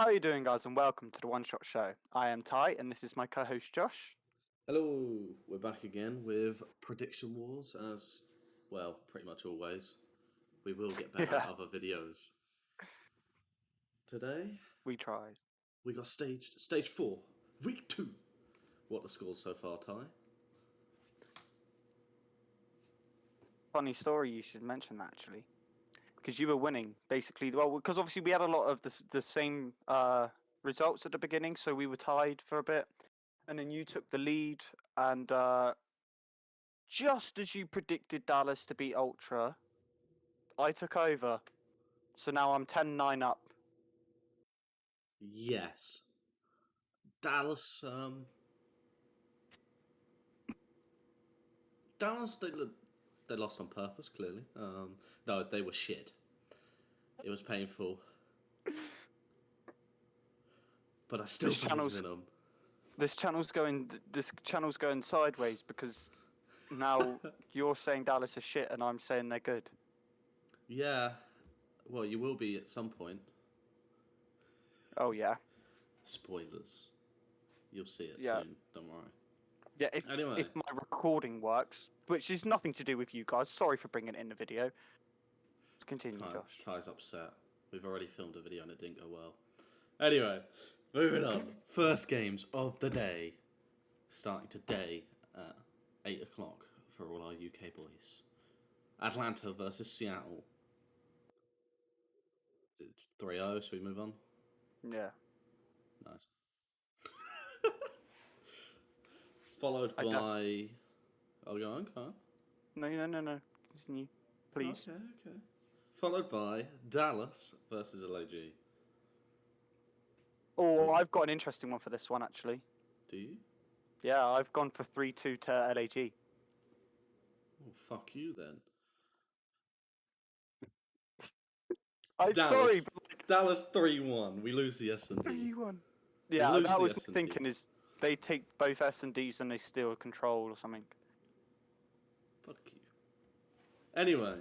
How are you doing, guys, and welcome to the One Shot Show. I am Ty, and this is my co-host Josh. Hello, we're back again with Prediction Wars as, well, pretty much always. We will get better at Yeah, other videos. Today, we tried. we got stage 4, week 2. What are the scores so far, Ty? Funny story, you should mention that actually, because you were winning basically. Well, because obviously we had a lot of the same results at the beginning, so we were tied for a bit, and then you took the lead, and just as you predicted Dallas to beat Ultra, I took over. So now I'm 10-9 up. Yes. Dallas, Dallas, they lost on purpose, clearly. No, they were shit. It was painful. But I still This believe channel's in them. this channel's going sideways because now you're saying Dallas is shit and I'm saying they're good. Yeah, well, you will be at some point. Oh yeah, Spoilers. You'll see it yeah, soon, don't worry. yeah. Anyway, If my recording works, which is nothing to do with you guys. Sorry for bringing it in the video. Continue, Josh. Ty's upset. We've already filmed a video and it didn't go well. Anyway, moving on. First games of the day. Starting today at 8 o'clock for all our UK boys. Atlanta versus Seattle. 3-0, should we move on? Yeah. Nice. Followed I by... Oh, go on. No. Continue, please. Okay. Followed by Dallas versus LAG. Oh, I've got an interesting one for this one actually. Do you? Yeah, I've gone for 3-2 to LAG. Oh, fuck you then. I'm sorry, but like, Dallas 3-1. We lose the S&D. 3-1. Yeah, lose that the was my S&D. thinking is they take both S&Ds and they steal control or something. Fuck you. Anyway,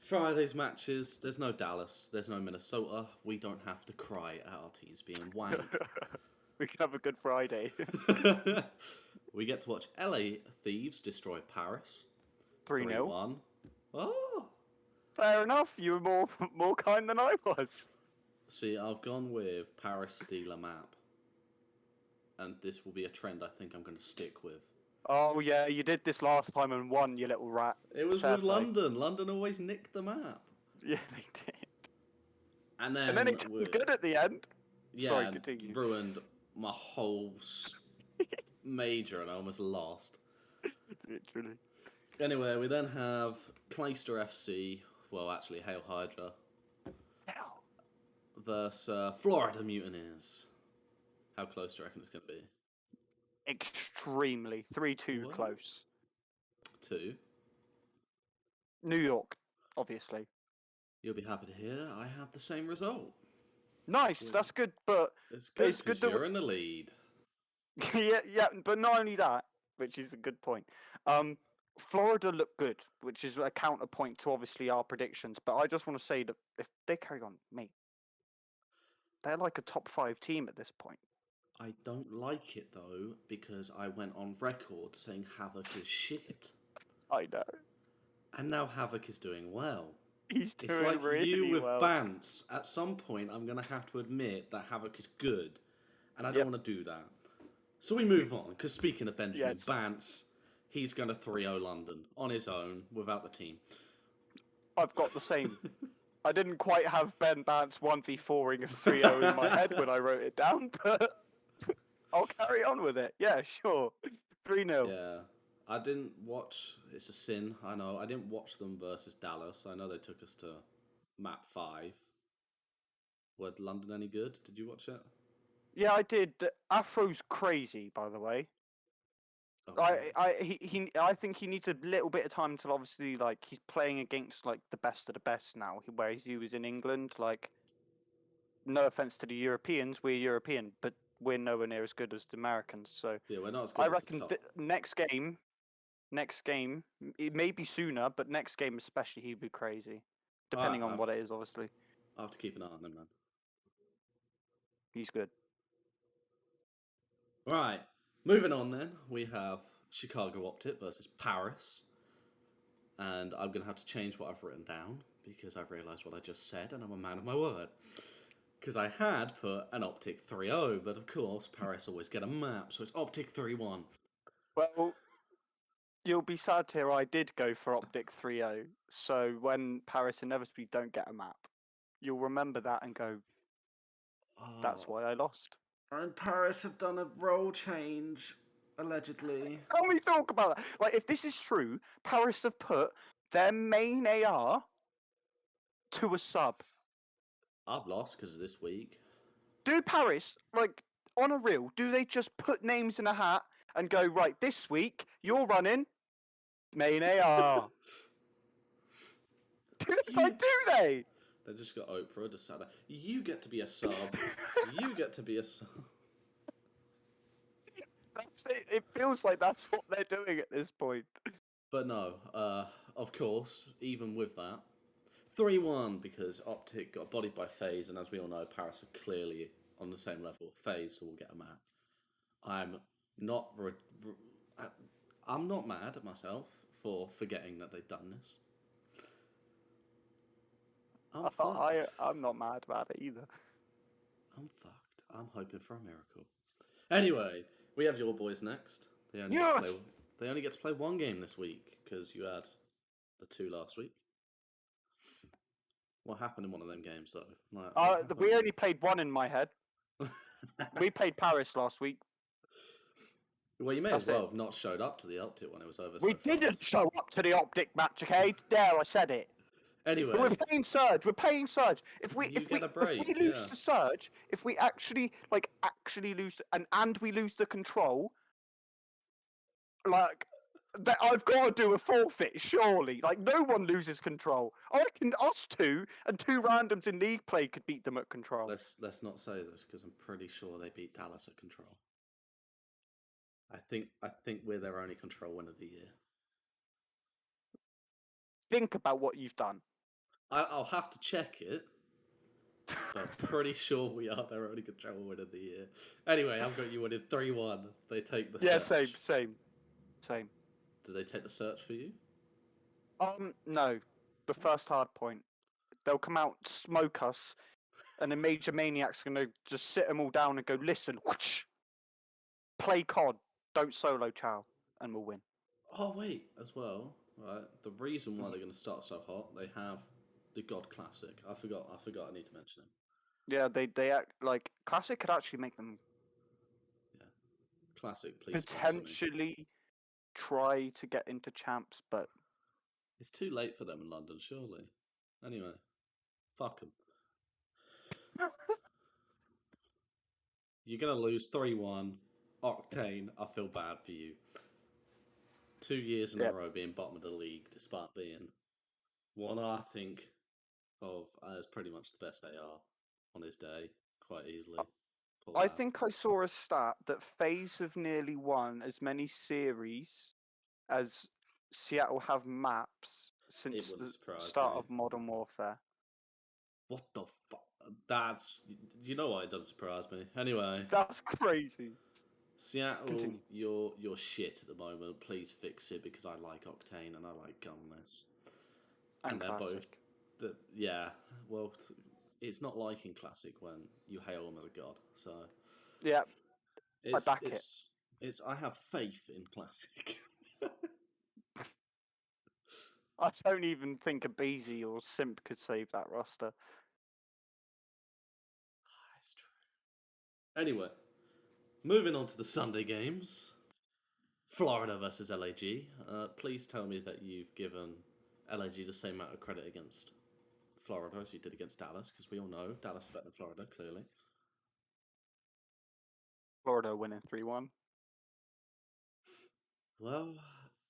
Friday's matches. There's no Dallas. There's no Minnesota. We don't have to cry at our teams being wanked. We can have a good Friday. We get to watch LA Thieves destroy Paris. 3-0. 3-1. Oh! Fair enough. You were more kind than I was. See, I've gone with Paris steal a map. And this will be a trend I think I'm going to stick with. Oh yeah, you did this last time and won, you little rat. It was Fair with play. London. London always nicked the map. Yeah, they did. And then And then it turned good at the end. Yeah, Sorry, continue. Ruined my whole major and I almost lost. Literally. Anyway, we then have Clayster FC, well actually Hail Hydra, versus Florida Mutineers. How close do you reckon it's going to be? Extremely. 3-2 What? close. 2. New York, obviously. You'll be happy to hear I have the same result. Nice, Yeah. that's good, but It's good It's good because that you're in the lead. yeah, but not only that, which is a good point. Florida looked good, which is a counterpoint to obviously our predictions. But I just want to say that if they carry on, mate, they're like a top 5 team at this point. I don't like it though because I went on record saying Havoc is shit. I know. And now Havoc is doing well. He's doing It's like really you with well. Bance. At some point, I'm going to have to admit that Havoc is good. And I don't want to do that. So we move on. Because speaking of Benjamin, Yes. Bance, he's going to 3-0 London on his own without the team. I've got the same. I didn't quite have Ben Bance 1v4ing a 3-0 in my head when I wrote it down, but I'll carry on with it. Yeah, sure. 3-0. Yeah. I didn't watch... It's a sin, I know. I didn't watch them versus Dallas. I know they took us to map 5. Were London any good? Did you watch it? Yeah, I did. Afro's crazy, by the way. Okay. I think he needs a little bit of time until obviously like he's playing against like the best of the best now, whereas he was in England. Like, no offense to the Europeans, we're European, but we're nowhere near as good as the Americans. So Yeah, we're not as good I as reckon the top. next game, it may be sooner, but next game especially he'd be crazy, depending on what it is, obviously. I'll have to keep an eye on them, man. He's good. Right, moving on then. We have Chicago Optic versus Paris. And I'm going to have to change what I've written down because I've realised what I just said and I'm a man of my word. Because I had put an Optic 3-0, but of course Paris always get a map, so it's Optic 3-1. Well, you'll be sad to hear I did go for Optic 3-0. So when Paris inevitably don't get a map, you'll remember that and go, that's Oh, why I lost. and Paris have done a role change, allegedly. Can we talk about that? Like, if this is true, Paris have put their main AR to a sub. I've lost because of this week. Do Paris, like, on a reel, do they just put names in a hat and go, right, this week, you're running main AR? You- Do they? They just got Oprah decided, you get to be a sub. You get to be a sub. It feels like that's what they're doing at this point. But no, of course, even with that, 3-1 because Optic got bodied by FaZe, and as we all know, Paris are clearly on the same level. FaZe, so we'll get a map. I'm not. I'm not mad at myself for forgetting that they've done this. I'm fucked. I'm not mad about it either. I'm fucked. I'm hoping for a miracle. Anyway, we have your boys next. They only get to play one game this week because you had the 2 last week. What happened in one of them games though? We only played one in my head. We played Paris last week. Well, you may That's as well it. have not showed up to the Optic when it was over. We didn't show up to the Optic match, okay? There, I said it. Anyway, But we're playing Surge. We're playing Surge. If we get a if break, we lose yeah. the Surge, if we actually lose and we lose the control, like that, I've got to do a forfeit. Surely, like no one loses control. I reckon us two and two randoms in league play could beat them at control. Let's not say this because I'm pretty sure they beat Dallas at control. I think we're their only control win of the year. Think about what you've done. I'll have to check it, but I'm pretty sure we are their only control win of the year. Anyway, I've got you winning 3-1. They take the search. Same. Did they take the search for you? No. The first hard point. They'll come out, smoke us, and the Major Maniac's gonna just sit them all down and go, listen, whoosh, play COD, don't solo chow, and we'll win. Oh wait, as well, right? The reason why they're going to start so hot, they have the God Classic. I forgot. I need to mention him. Yeah, they act like Classic could actually make them Classic, please potentially try to get into champs, but it's too late for them in London, surely. Anyway, fuck them. You're gonna lose 3-1. Octane, I feel bad for you. 2 years in a row being bottom of the league, despite being one I think of as pretty much the best AR on his day, quite easily. I think I saw a stat that FaZe have nearly won as many series as Seattle have maps since the start of Modern Warfare. What the fuck? That's... You know what? It doesn't surprise me. Anyway. That's crazy. Seattle, Continue. you're shit at the moment. Please fix it because I like Octane and I like Gunless. And they're both... Yeah, well, it's not like in Classic when you hail him as a god, so... Yeah, I back it. I have faith in Classic. I don't even think a Beezy or Simp could save that roster. It's true. Anyway, moving on to the Sunday games. Florida versus LAG. Please tell me that you've given LAG the same amount of credit against Florida as you did against Dallas, because we all know Dallas is better than Florida, clearly. Florida winning 3-1. Well,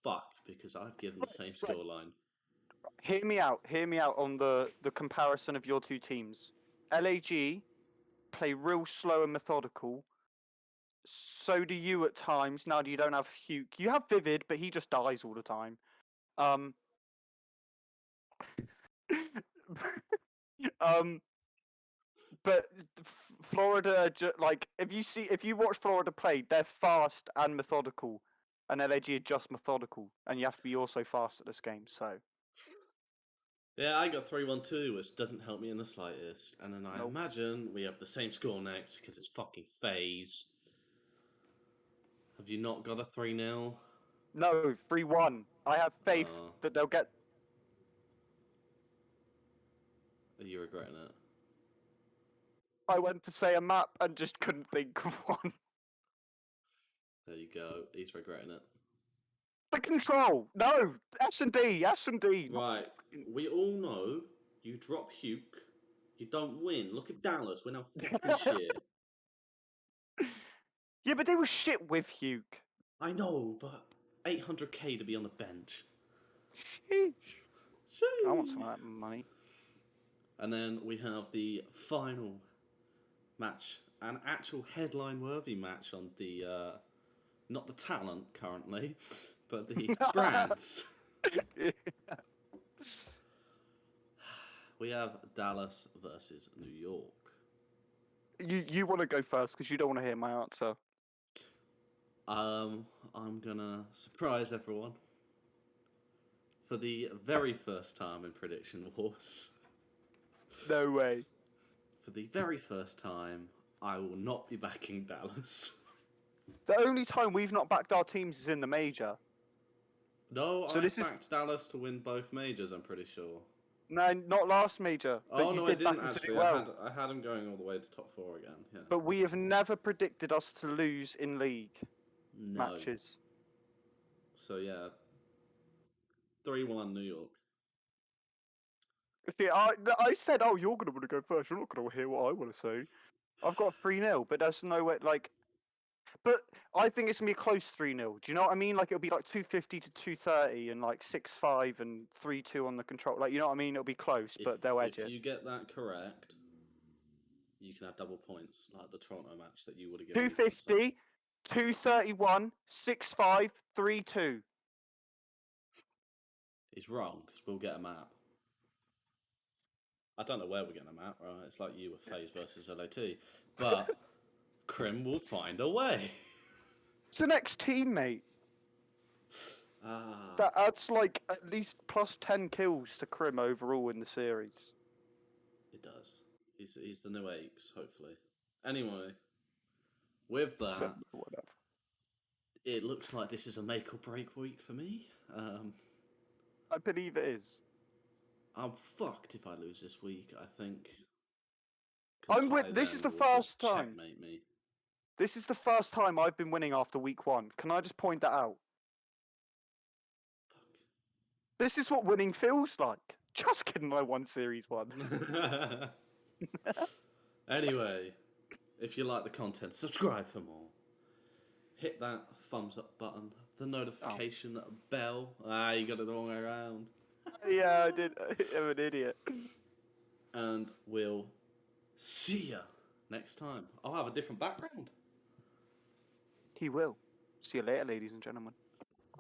fuck, because I've given the same scoreline. Hear me out on the comparison of your two teams. LAG play real slow and methodical. So do you at times. Now you don't have Hugh. You have Vivid, but he just dies all the time. but Florida, like if you watch Florida play, they're fast and methodical, and LAG are just methodical, and you have to be also fast at this game. So Yeah, I got 3-1-2, which doesn't help me in the slightest. And then I nope. imagine we have the same score next because it's fucking FaZe. Have you not got a 3-0? No, 3-1. I have faith that they'll get. Are you regretting it? I went to say a map and just couldn't think of one. There you go. He's regretting it. The control. No, S&D. Right. We all know you drop Hugh, you don't win. Look at Dallas. We're now fucking shit. Yeah, but they were shit with Hugh. I know, but 800k to be on the bench. Sheesh. Sheesh. I want some of that money. And then we have the final match, an actual headline-worthy match on the, not the talent currently, but the brands. We have Dallas versus New York. You want to go first because you don't want to hear my answer. I'm gonna surprise everyone. For the very first time in Prediction Wars. No way. For the very first time, I will not be backing Dallas. The only time we've not backed our teams is in the major. No, So I this is- backed Dallas to win both majors, I'm pretty sure. No, not last major. But Oh, you no, did I back didn't them to do actually. well. I had them going all the way to top 4 again, yeah. But we have never predicted us to lose in league No. matches. So, yeah. 3-1 New York. See, I said, oh, you're going to want to go first. You're not going to hear what I want to say. I've got 3-0, but there's no way, like... But I think it's going to be a close 3-0. Do you know what I mean? Like, it'll be like 250 to 230 and like 6-5 and 3-2 on the control. Like, you know what I mean? It'll be close, but they'll edge it. If you get that correct, you can have double points, like the Toronto match that you would have given. 250, 231, 6-5, 3-2. He's wrong, because we'll get a map. I don't know where we're getting a map, right? It's like you with FaZe versus LOT. But Crim will find a way. It's the next team, mate. Ah. That adds like at least plus 10 kills to Crim overall in the series. It does. He's the new Aches, hopefully. Anyway, with that, So, whatever. it looks like this is a make or break week for me. I believe it is. I'm fucked if I lose this week, I think. This is the first time. Checkmate me. This is the first time I've been winning after week 1. Can I just point that out? Fuck. This is what winning feels like. Just kidding, I won Series 1. Anyway, if you like the content, subscribe for more. Hit that thumbs up button, the notification bell. Ah, you got it the wrong way around. Yeah, I did. I'm an idiot. And we'll see ya next time. I'll have a different background. He will. See you later, ladies and gentlemen.